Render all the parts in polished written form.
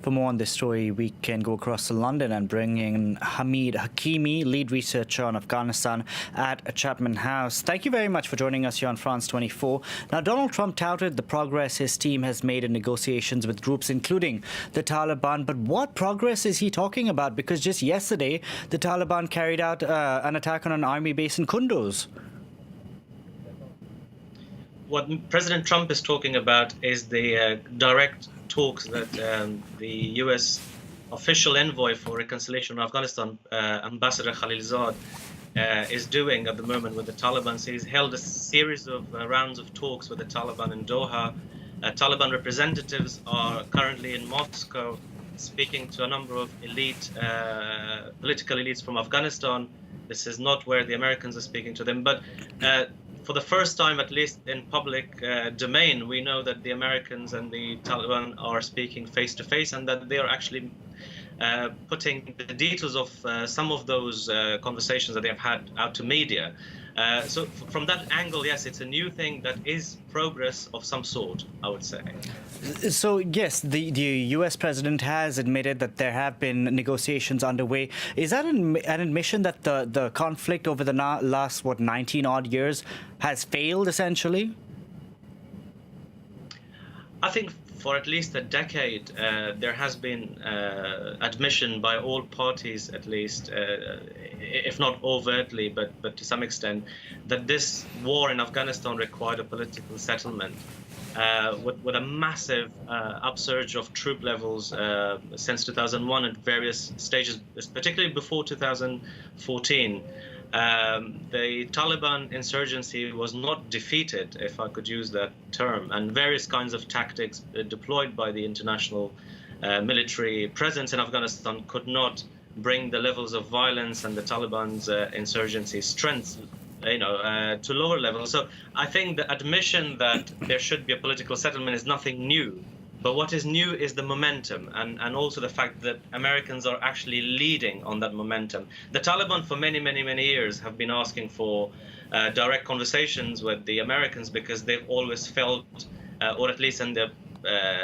For more on this story, we can go across to London and bring in Hameed HAKIMI, lead researcher on Afghanistan at Chatham House. Thank you very much for joining us here on France 24. Now, Donald Trump touted the progress his team has made in negotiations with groups including the Taliban. But what progress is he talking about? Because just yesterday, the Taliban carried out an attack on an army base in Kunduz. What President Trump is talking about is the direct talks that the U.S. official envoy for reconciliation in Afghanistan, Ambassador Khalilzad, is doing at the moment with the Taliban. So he's held a series of rounds of talks with the Taliban in Doha. Taliban representatives are currently in Moscow speaking to a number of political elites from Afghanistan. This is not where the Americans are speaking to them, but for the first time, at least in public domain, we know that the Americans and the Taliban are speaking face to face, and that they are actually putting the details of some of those conversations that they have had out to media. So from that angle, yes, it's a new thing that is progress of some sort, I would say. So, yes, the U.S. president has admitted that there have been negotiations underway. Is that an admission that the conflict over the last, 19-odd years has failed, essentially? I think for at least a decade, there has been admission by all parties, at least, if not overtly, but to some extent, that this war in Afghanistan required a political settlement. With a massive upsurge of troop levels since 2001 at various stages, particularly before 2014. The Taliban insurgency was not defeated, if I could use that term, and various kinds of tactics deployed by the international military presence in Afghanistan could not bring the levels of violence and the Taliban's insurgency strength to lower levels. So I think the admission that there should be a political settlement is nothing new. But what is new is the momentum, and also the fact that Americans are actually leading on that momentum. The Taliban for many, many, many years have been asking for direct conversations with the Americans because they've always felt, or at least in the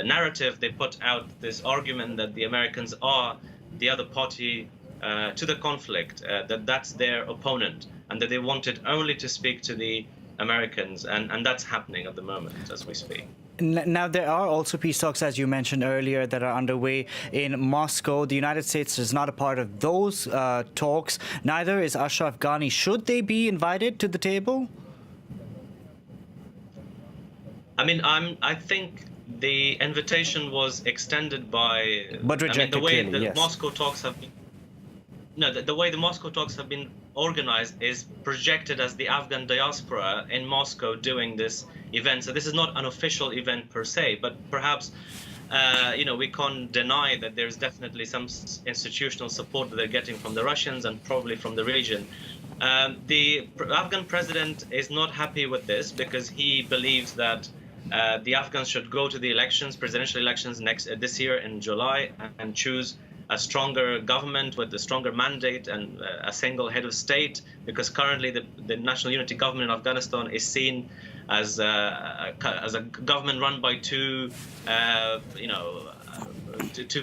narrative, they put out this argument that the Americans are the other party to the conflict, that's their opponent, and that they wanted only to speak to the Americans, and that's happening at the moment as we speak. Now, there are also peace talks, as you mentioned earlier, that are underway in Moscow. The United States is not a part of those talks. Neither is Ashraf Ghani. Should they be invited to the table? I mean, I think the invitation was extended by... But rejected, the way clearly, the yes. Moscow talks have been... No, the way the Moscow talks have been organized is projected as the Afghan diaspora in Moscow doing this event. So this is not an official event per se, but perhaps, we can't deny that there's definitely some institutional support that they're getting from the Russians and probably from the region. The Afghan president is not happy with this because he believes that the Afghans should go to the elections, presidential elections this year in July, and choose a stronger government with a stronger mandate and a single head of state, because currently the National Unity Government in Afghanistan is seen as a government run by two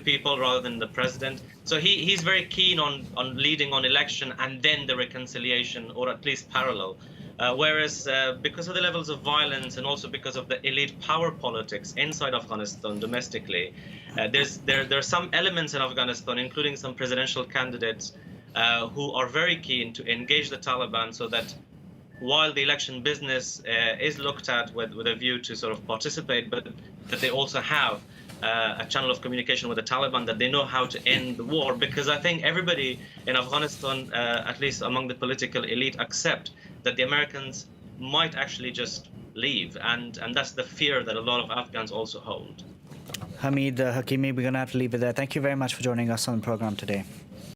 people rather than the president. So he's very keen on leading on election and then the reconciliation, or at least parallel. Whereas because of the levels of violence and also because of the elite power politics inside Afghanistan domestically, there are some elements in Afghanistan, including some presidential candidates who are very keen to engage the Taliban, so that while the election business is looked at with a view to sort of participate, but that they also have a channel of communication with the Taliban, that they know how to end the war. Because I think everybody in Afghanistan, at least among the political elite, accept that the Americans might actually just leave. And that's the fear that a lot of Afghans also hold. Hameed HAKIMI, we're going to have to leave it there. Thank you very much for joining us on the program today.